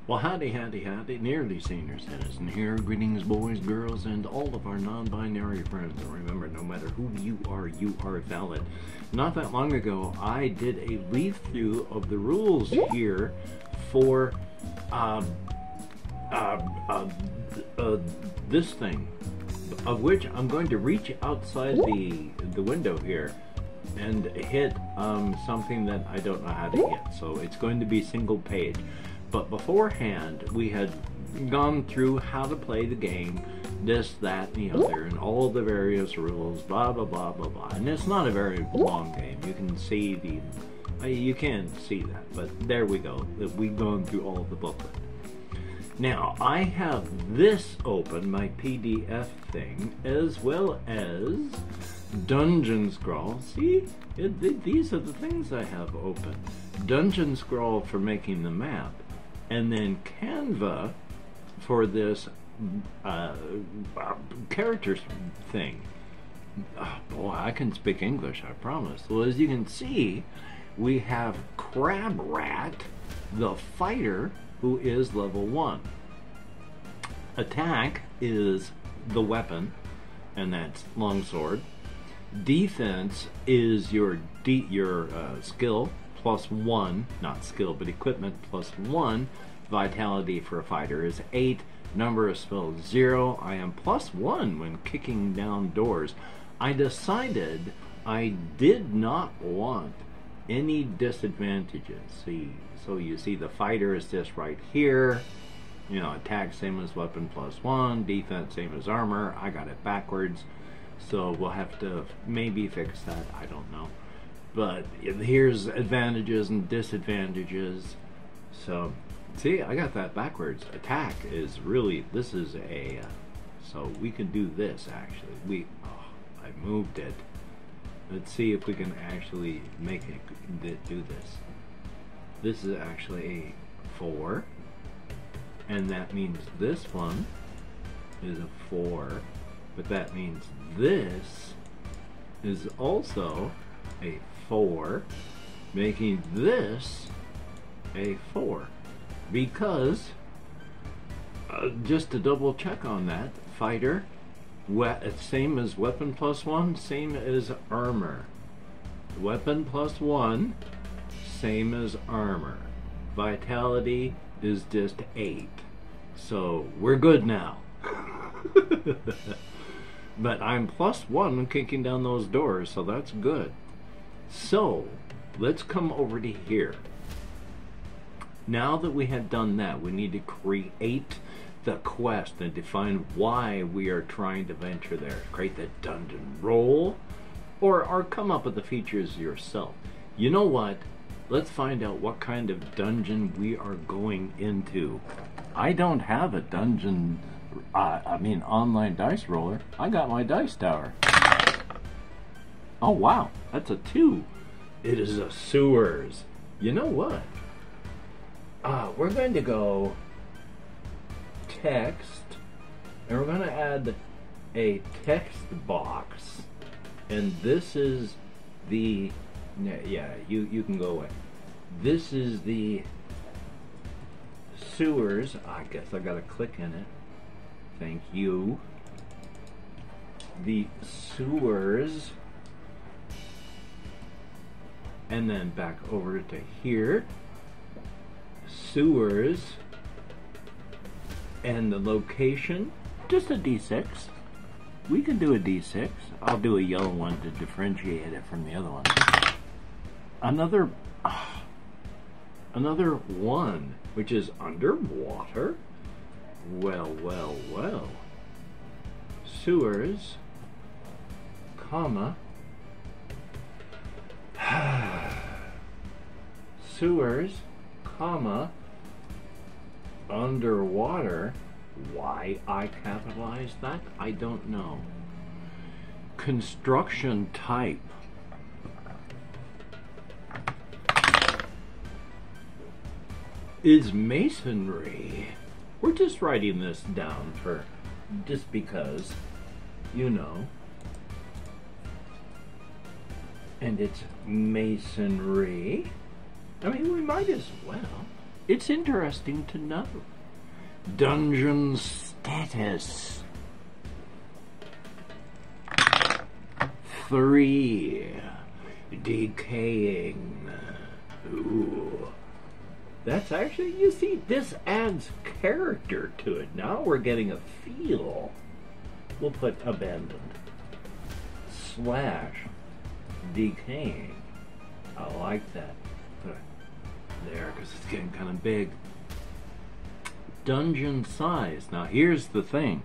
Well, howdy, howdy, howdy, nearly senior citizen here. Greetings, boys, girls, and all of our non-binary friends. And remember, no matter who you are valid. Not that long ago, I did a leaf-through of the rules here for this thing, of which I'm going to reach outside the window here and hit something that I don't know how to hit. So it's going to be single page. But beforehand, we had gone through how to play the game, this, that, and the other, and all the various rules, blah, blah, blah, blah, blah. And it's not a very long game. You can see you can see that, but there we go. We've gone through all of the booklet. Now, I have this open, my PDF thing, as well as Dungeon Scrawl. See, these are the things I have open. Dungeon Scrawl for making the map. And then Canva for this characters thing. Oh, boy, I can speak English, I promise. Well, as you can see, we have Crabrat, the fighter, who is level 1. Attack is the weapon, and that's longsword. Defense is your skill. +1, not skill, but equipment +1. Vitality for a fighter is 8. Number of spells 0. I am +1 when kicking down doors. I decided I did not want any disadvantages. See, so you see the fighter is just right here. You know, attack same as weapon +1. Defense same as armor. I got it backwards, so we'll have to maybe fix that. I don't know. But here's advantages and disadvantages. So, see, I got that backwards. Attack is really, this is a, so we can do this actually. I moved it. Let's see if we can actually make it do this. This is actually a 4. And that means this one is a 4. But that means this is also a 4, making this a 4, because just to double check on that, fighter, same as weapon +1, same as armor. Weapon +1, same as armor. Vitality is just 8, so we're good now. But I'm +1 kicking down those doors, so that's good. So, let's come over to here. Now that we have done that, we need to create the quest and define why we are trying to venture there. Create the dungeon role, or come up with the features yourself. You know what? Let's find out what kind of dungeon we are going into. I don't have a dungeon, online dice roller. I got my dice tower. Oh wow, that's a 2. It is a sewers. You know what? We're going to go text, and we're going to add a text box, and this is the, yeah, you can go away. This is the sewers. I guess I gotta click in it. Thank you. The sewers. And then back over to here, sewers, and the location, just a D6. We can do a D6. I'll do a yellow one to differentiate it from the other one. Another 1, which is underwater. Well, well, well. Sewers, comma, sewers, comma, underwater. Why I capitalized that, I don't know. Construction type. Is masonry. We're just writing this down for, just because, you know. And it's masonry. I mean, we might as well. it's interesting to know. Dungeon status. 3. Decaying. Ooh. That's actually, you see, this adds character to it. Now we're getting a feel. We'll put abandoned. / decaying. I like that. Put it there because it's getting kind of big. Dungeon size. Now here's the thing.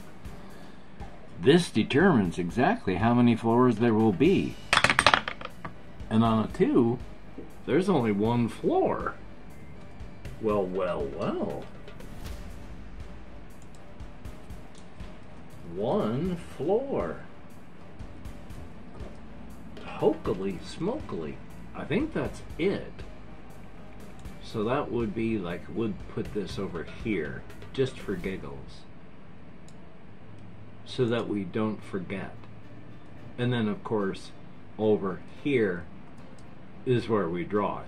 This determines exactly how many floors there will be. And on a 2, there's only 1 floor. Well, well, well. 1 floor. Hokily smokily. I think that's it. So that would be like, would put this over here, just for giggles. So that we don't forget. And then of course, over here is where we draw it.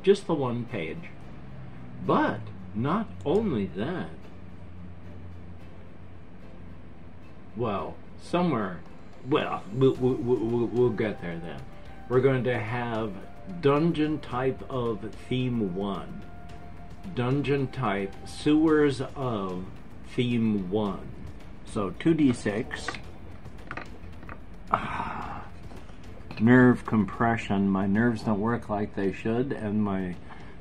Just the 1 page. But not only that, well, somewhere, well, we'll get there then. We're going to have dungeon type of theme 1. Dungeon type sewers of theme 1. So 2d6. Nerve compression. My nerves don't work like they should, and my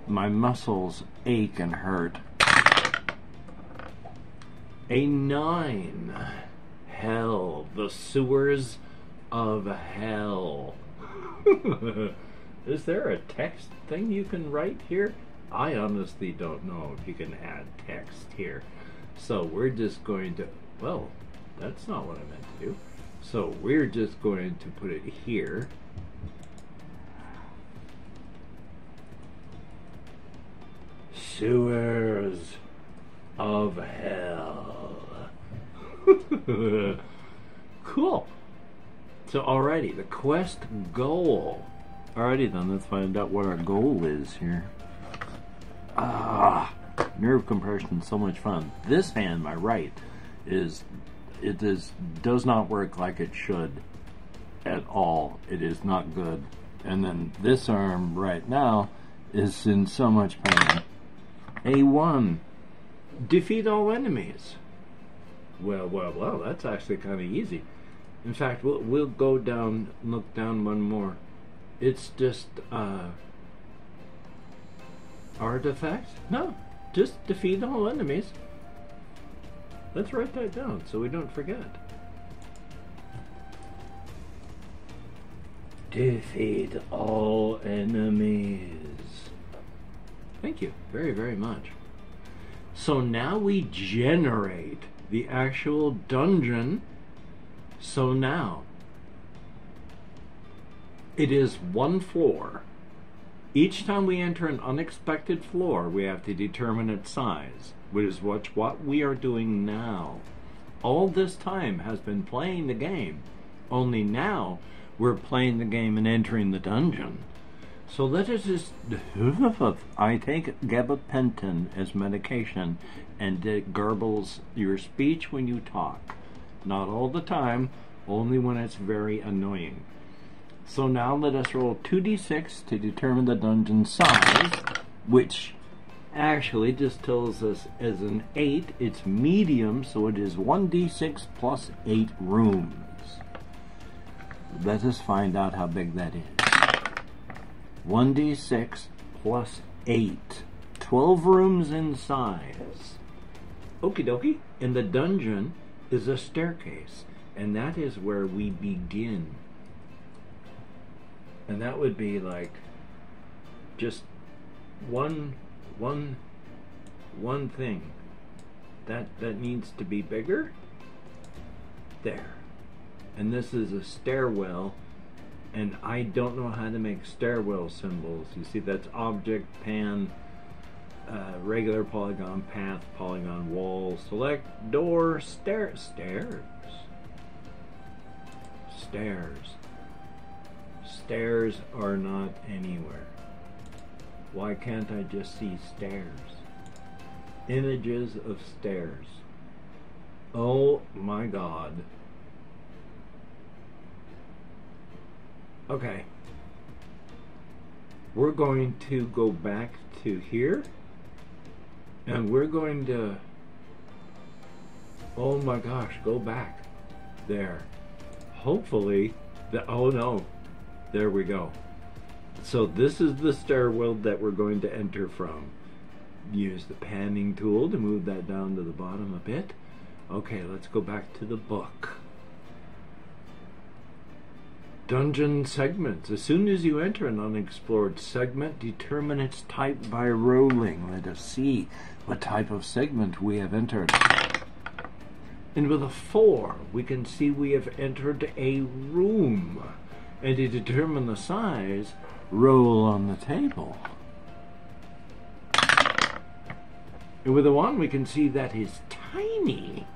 muscles ache and hurt. A 9. Hell. The sewers of hell. Is there a text thing you can write here? I honestly don't know if you can add text here. So we're just going to, well, that's not what I meant to do. So we're just going to put it here. Sewers of hell. Cool. So alrighty, the quest goal. Alrighty then, let's find out what our goal is here. Nerve compression, so much fun. This hand, my right, does not work like it should at all. It is not good. And then this arm right now is in so much pain. A1. Defeat all enemies. Well, well, well, that's actually kind of easy. In fact, we'll go down, look down one more. It's just, artifacts? No, just defeat all enemies. Let's write that down so we don't forget. Defeat all enemies. Thank you very, very much. So now we generate the actual dungeon. So now it is 1 floor. Each time we enter an unexpected floor, we have to determine its size, which is what we are doing now. All this time has been playing the game, only now we're playing the game and entering the dungeon. So let us just, I take gabapentin as medication, and it garbles your speech when you talk. Not all the time, only when it's very annoying. So now let us roll 2d6 to determine the dungeon size, which actually just tells us as an 8, it's medium, so it is 1d6 plus 8 rooms. Let us find out how big that is. 1d6 plus 8. 12 rooms in size. Okie dokie. And the dungeon is a staircase, and that is where we begin. And that would be like just one thing that needs to be bigger. There. And this is a stairwell, and I don't know how to make stairwell symbols. You see, that's object, pan, regular polygon, path, polygon, wall, select, door, stairs. Stairs are not anywhere. Why can't I just see stairs? Images of stairs. Oh my God. Okay. We're going to go back to here, and we're going to, oh my gosh, go back there. Hopefully, oh no, there we go. So this is the stairwell that we're going to enter from. Use the panning tool to move that down to the bottom a bit. Okay, let's go back to the book. Dungeon segments. As soon as you enter an unexplored segment, determine its type by rolling. Let us see what type of segment we have entered. And with a 4, we can see we have entered a room. And to determine the size, roll on the table. And with a 1, we can see that is tiny.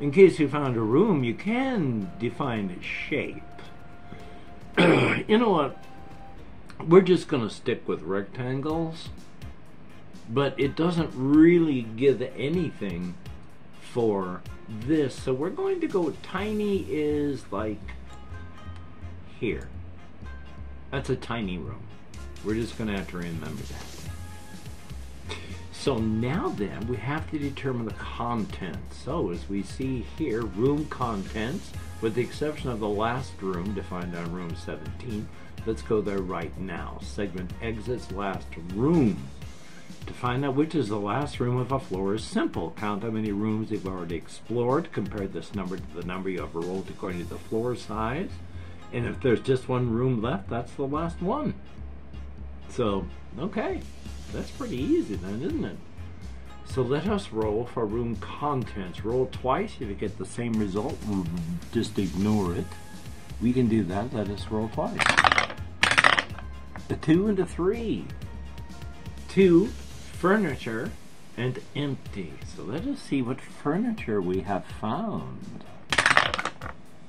In case you found a room, you can define its shape. You know what? We're just going to stick with rectangles, but it doesn't really give anything for this. So we're going to go tiny is like here. That's a tiny room. We're just going to have to remember that. So now then, we have to determine the contents. So as we see here, room contents, with the exception of the last room defined on room 17. Let's go there right now. Segment exits last room. To find out which is the last room with a floor is simple. Count how many rooms you've already explored. Compare this number to the number you have rolled according to the floor size. And if there's just one room left, that's the last one. So, okay. That's pretty easy then, isn't it? So let us roll for room contents. Roll twice. If you get the same result, just ignore it. We can do that. Let us roll twice. A 2 and a 3. 2, furniture, and empty. So let us see what furniture we have found.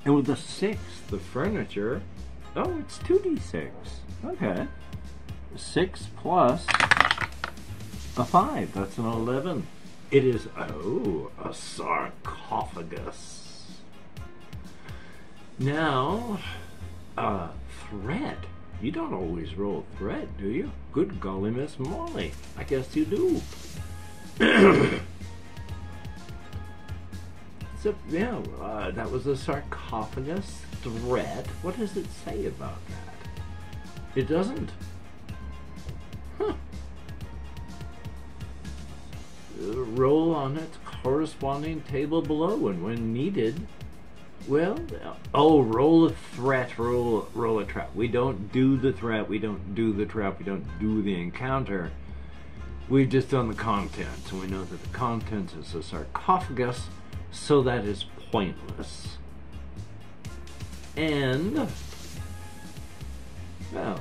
And with a 6, the furniture, oh, it's 2d6. Okay. 6 plus a 5, that's an 11. It is, oh, a sarcophagus. Now, thread. You don't always roll thread, do you? Good golly, Miss Molly. I guess you do. So, yeah, that was a sarcophagus thread. What does it say about that? It doesn't. Huh. Roll on its corresponding table below, and when needed, well, oh, roll a threat, roll a trap. We don't do the threat, we don't do the trap, we don't do the encounter. We've just done the contents, and we know that the contents is a sarcophagus, so that is pointless. And, well,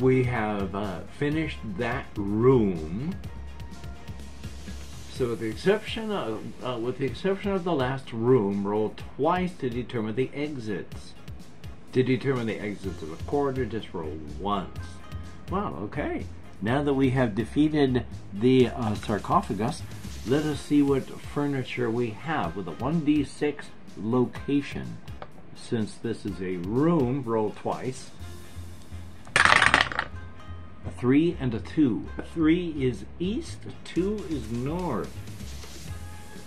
we have finished that room. So with the exception of the last room, roll twice to determine the exits. To determine the exits of a corridor, just roll once. Well, okay. Now that we have defeated the sarcophagus, let us see what furniture we have with a 1d6 location. Since this is a room, roll twice. A 3 and a 2. A 3 is east, a 2 is north.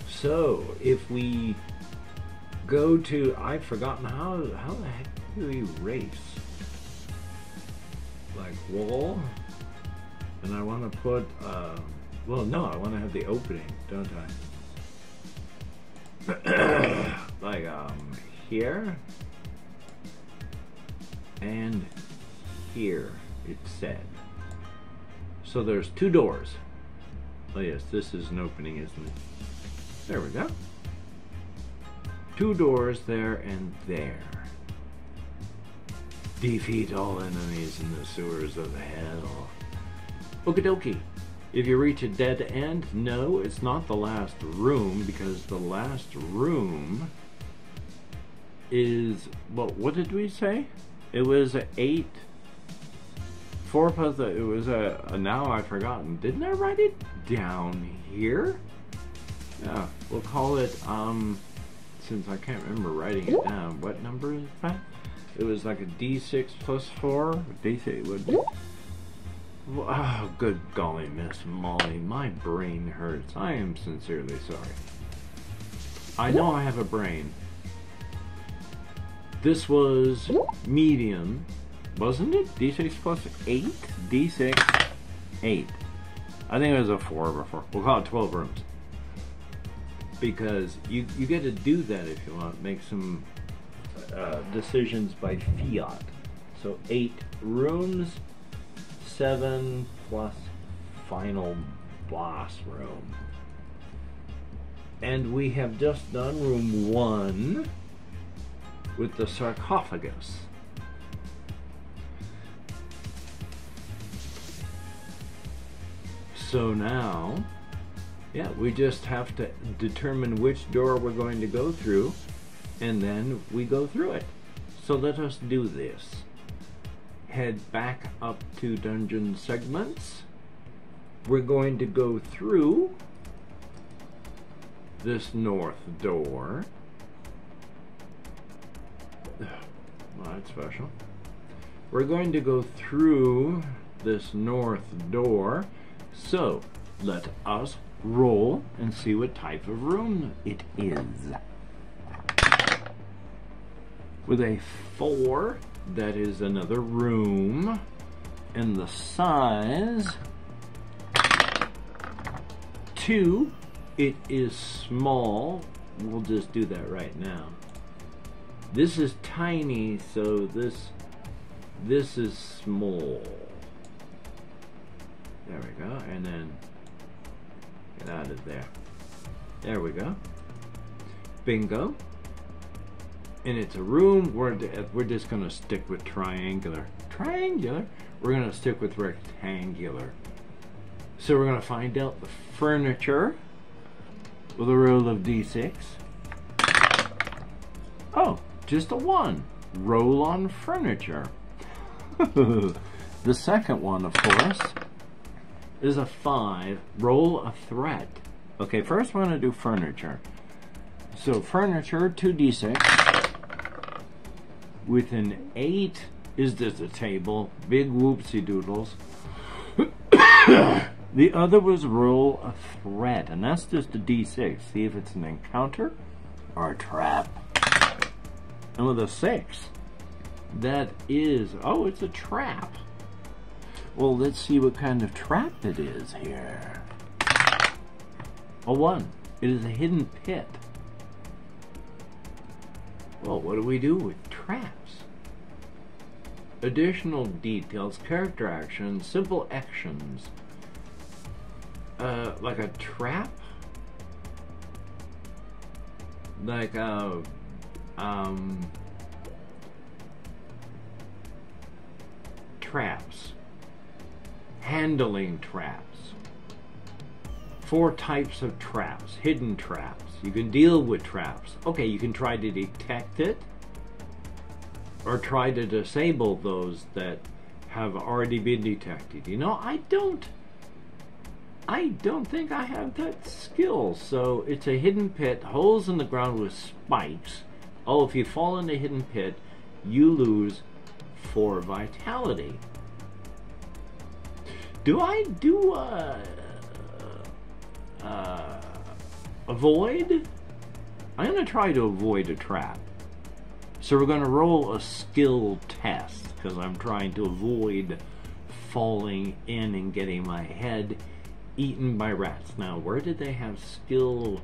So if we go to, I've forgotten how the heck do we erase? Like wall, and I want to put well, no, I want to have the opening, don't I? Like here and here, it said. So there's 2 doors. Oh yes, this is an opening, isn't it? There we go. 2 doors there and there. Defeat all enemies in the sewers of hell. Okie dokie. If you reach a dead end, no, it's not the last room, because the last room is, well, what did we say? It was 8 4 plus the, it was now I've forgotten. Didn't I write it down here? Yeah, we'll call it, since I can't remember writing it down, what number is that? It was like a D6 plus 4. D6 would be. Oh, good golly, Miss Molly, my brain hurts. I am sincerely sorry. I know I have a brain. This was medium, wasn't it? D6 plus 8? D6, 8. I think it was a 4 before. We'll call it 12 rooms. Because you get to do that if you want. Make some decisions by fiat. So 8 rooms, 7 plus final boss room. And we have just done room 1 with the sarcophagus. So now, yeah, we just have to determine which door we're going to go through, and then we go through it. So let us do this. Head back up to dungeon segments. We're going to go through this north door. Well, that's special. We're going to go through this north door. So let us roll and see what type of room it is. With a 4, that is another room, and the size 2, it is small. We'll just do that right now. This is tiny, so this is small. There we go, and then get out of there. There we go. Bingo. And it's a room. We're just gonna stick with triangular. Triangular? We're gonna stick with rectangular. So we're gonna find out the furniture with a roll of D6. Oh, just a 1. Roll on furniture. The second one, of course, is a 5. Roll a threat. Okay, first we're gonna do furniture. So furniture, 2d6. With an 8 is just a table. Big whoopsie doodles. The other was roll a threat, and that's just a d6. See if it's an encounter or a trap. And with a 6, that is, oh, it's a trap. Well, let's see what kind of trap it is here. A 1. It is a hidden pit. Well, what do we do with traps? Additional details, character actions, simple actions. Like a trap? Like a, traps. Handling traps. 4 types of traps. Hidden traps. You can deal with traps. Okay, you can try to detect it, or try to disable those that have already been detected. You know, I don't think I have that skill. So it's a hidden pit, holes in the ground with spikes. Oh, if you fall in the hidden pit, you lose 4 vitality. Do I do avoid? I'm going to try to avoid a trap. So we're going to roll a skill test, because I'm trying to avoid falling in and getting my head eaten by rats. Now, where did they have skill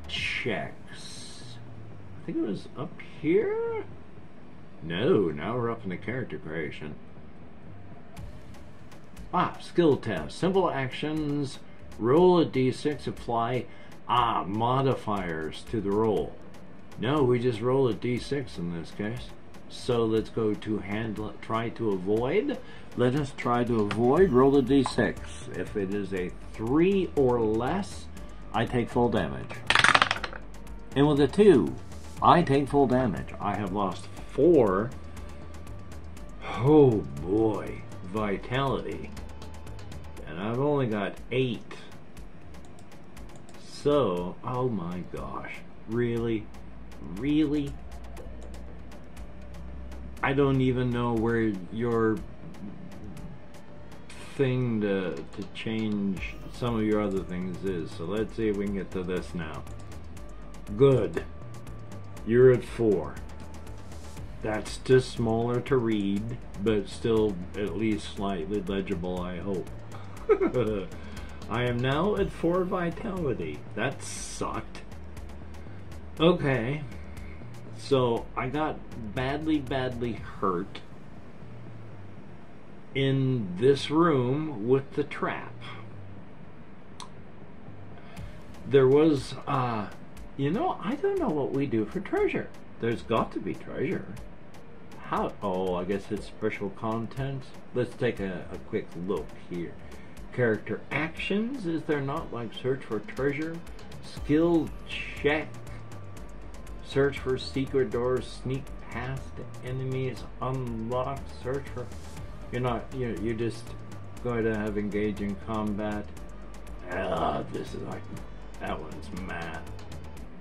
checks? I think it was up here? No, now we're up in the character creation. Ah, skill test. Simple actions. Roll a d6, apply modifiers to the roll. No, we just roll a d6 in this case. So let's go to try to avoid. Let us try to avoid. Roll a d6. If it is a 3 or less, I take full damage. And with a 2, I take full damage. I have lost 4. Oh boy. vitality, and I've only got 8. So, oh my gosh, really? Really? I don't even know where your thing to change some of your other things is. So let's see if we can get to this now. Good. You're at 4. That's just smaller to read, but still at least slightly legible, I hope. I am now at 4 vitality. That sucked. Okay. So I got badly hurt in this room with the trap. There was, you know, I don't know what we do for treasure. There's got to be treasure. How? Oh, I guess it's special content. Let's take a quick look here. Character actions, is there not? Like search for treasure, skill check, search for secret doors, sneak past enemies, unlock, search for... You're just going to have engage in combat. This is like, that one's math.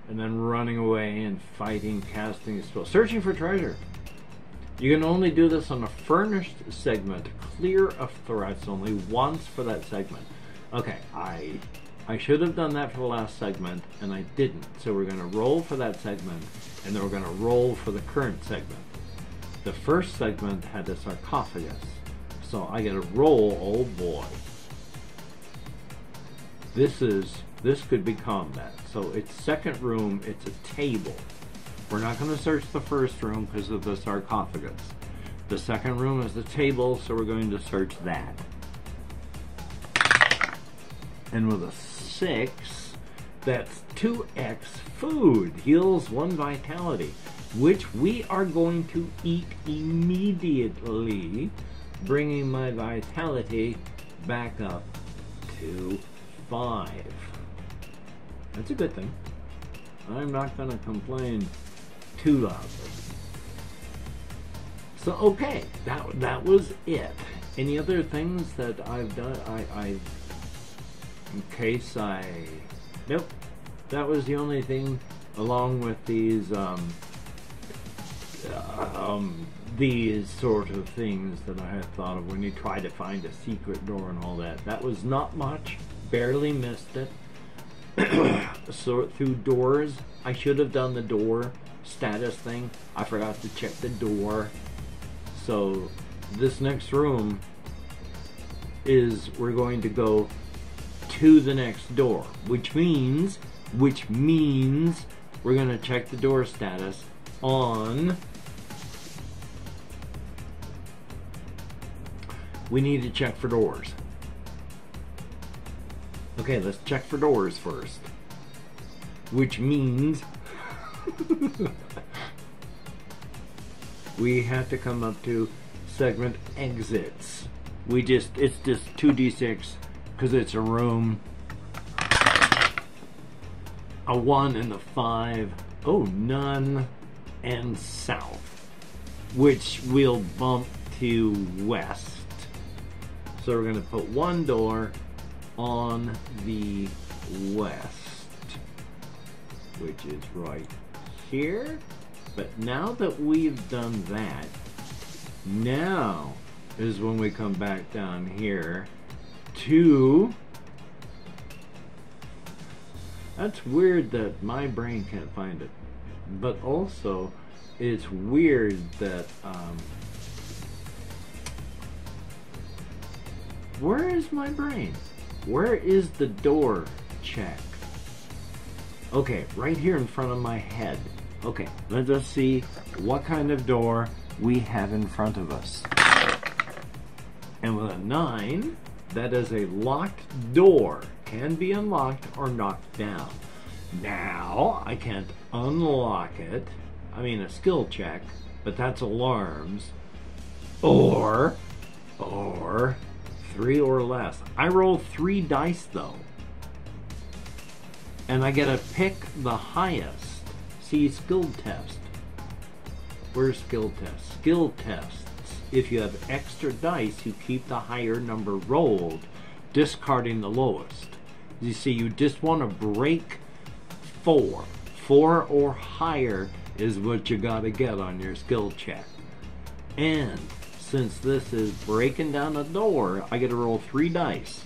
And then running away and fighting, casting spells, searching for treasure. You can only do this on a furnished segment. Clear of threats only once for that segment. Okay, I should have done that for the last segment, and I didn't. So we're going to roll for that segment, and then we're going to roll for the current segment. The first segment had a sarcophagus. So I get a roll, oh boy. This could be combat. So it's second room, it's a table. We're not going to search the first room because of the sarcophagus. The second room is the table, so we're going to search that. And with a 6, that's 2x food. Heals 1 vitality, which we are going to eat immediately, bringing my vitality back up to 5. That's a good thing. I'm not going to complain too loudly. So okay, that was it. Any other things that I've done? In case nope. That was the only thing, along with these sort of things that I had thought of when you try to find a secret door and all that. That was not much. Barely missed it. Sort through doors. I should have done the door status thing. I forgot to check the door. So this next room is we're going to go to the next door, which means we're going to check the door status on... We need to check for doors. Okay, let's check for doors first. Which means we have to come up to segment exits. It's just 2d6 because it's a room. A 1 and a 5. Oh, none. And south, which we'll bump to west. So we're going to put 1 door on the west, which is right here. But now that we've done that, now is when we come back down here to... That's weird that my brain can't find it. But also, it's weird that... where is my brain? Where is the door check? Okay, right here in front of my head. Okay, let us see what kind of door we have in front of us. And with a 9, that is a locked door. Can be unlocked or knocked down. Now, I can't unlock it. I mean, a skill check, but that's alarms. Or 3 or less. I roll 3 dice though. And I get to pick the highest. See, skill test. Where's skill test? Skill tests. if you have extra dice, you keep the higher number rolled, discarding the lowest. You see, you just want to break 4. 4 or higher is what you got to get on your skill check. And since this is breaking down a door, I get to roll 3 dice.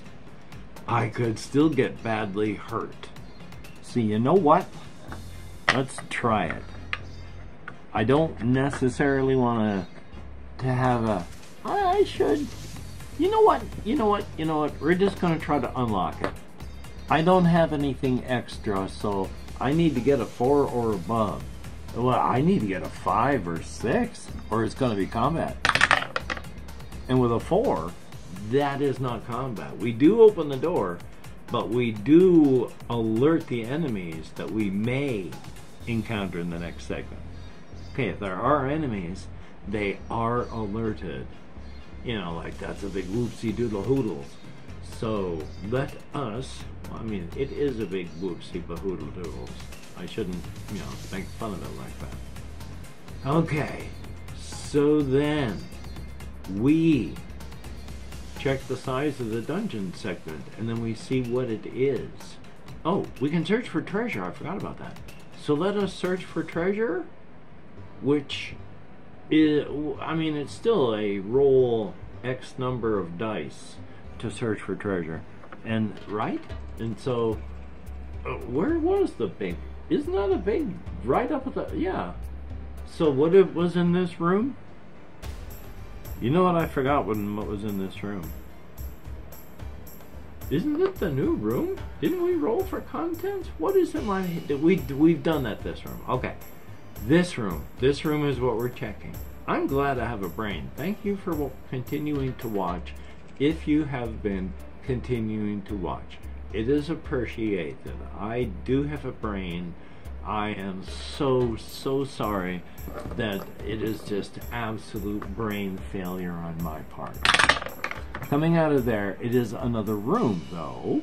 I could still get badly hurt. So you know what? Let's try it. I don't necessarily want to have a... I should... You know what? We're just going to try to unlock it. I don't have anything extra, so I need to get a 4 or above. Well, I need to get a 5 or 6, or it's going to be combat. And with a 4, that is not combat. We do open the door, but we do alert the enemies that we may encounter in the next segment. Okay, if there are enemies, they are alerted. You know, like that's a big whoopsie doodle hoodles. So let us, I mean, it is a big whoopsie bahoodle doodles. I shouldn't, you know, make fun of it like that. Okay, so then we check the size of the dungeon segment, and then we see what it is. Oh, we can search for treasure. I forgot about that. So let us search for treasure, which is, I mean, it's still a roll X number of dice to search for treasure, and right? And so, where was the big? Isn't that a big right up at the? Yeah. So what it was in this room? You know what? I forgot what was in this room. Isn't it the new room? Didn't we roll for contents? What is in my... We've done that this room. Okay. This room. This room is what we're checking. I'm glad I have a brain. Thank you for continuing to watch. If you have been continuing to watch, it is appreciated. I do have a brain. I am so sorry that it is just absolute brain failure on my part. Coming out of there, it is another room though,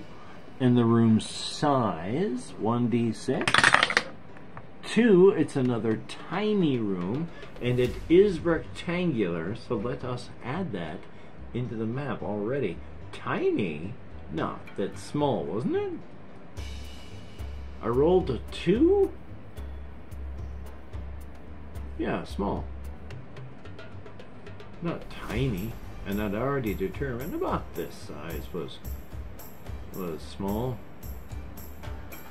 and the room size 1d6. 2, it's another tiny room, and it is rectangular, so let us add that into the map already. Tiny? No, that's small, wasn't it? I rolled a 2? Yeah, small. Not tiny. And I'd already determined about this size was small.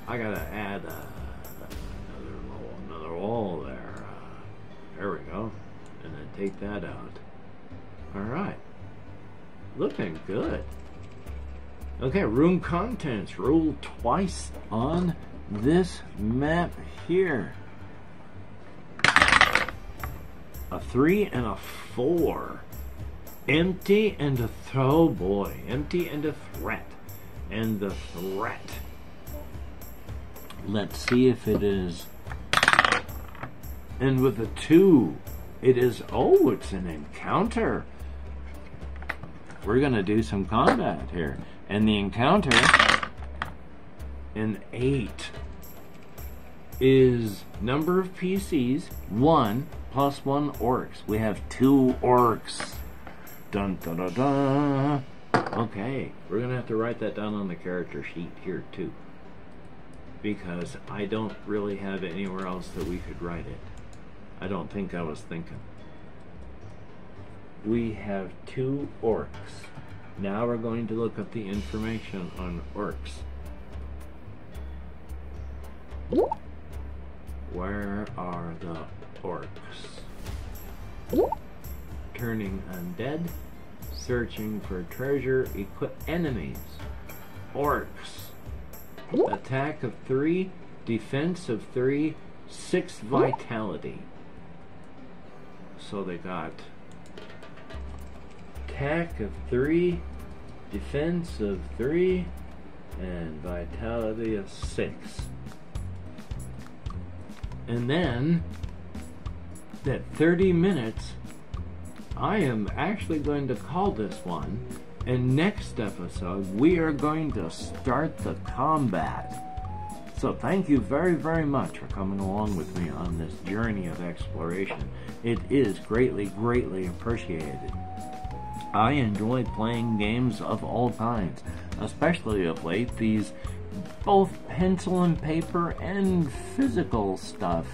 I gotta add another wall there. There we go. And then take that out. Alright. Looking good. Okay, room contents. Roll twice on this map here. A 3 and a 4. Empty and a throw, boy. Empty and a threat. And the threat. Let's see if it is. And with a 2, it is, oh, it's an encounter. We're gonna do some combat here. And the encounter, an 8, is number of PCs, 1 plus 1 orcs. We have 2 orcs. Dun dun dun dun. Okay, we're gonna have to write that down on the character sheet here too, because I don't really have anywhere else that we could write it. I don't think I was thinking. We have 2 orcs. Now we're going to look up the information on orcs. Where are the orcs? Turning undead, searching for treasure, equip enemies. Orcs. Attack of 3, defense of 3, 6 vitality. So they got attack of 3, defense of 3, and vitality of 6. And then, at 30 minutes, I am actually going to call this one, and next episode we are going to start the combat. So thank you very, very much for coming along with me on this journey of exploration. It is greatly, greatly appreciated. I enjoy playing games of all kinds, especially of late, these both pencil and paper and physical stuff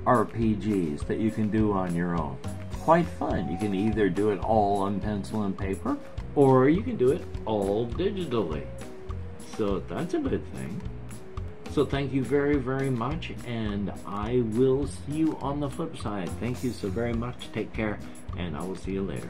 RPGs that you can do on your own. Quite fun. You can either do it all on pencil and paper, or you can do it all digitally. So that's a good thing. So thank you very, very much, and I will see you on the flip side. Thank you so very much. Take care, and I will see you later.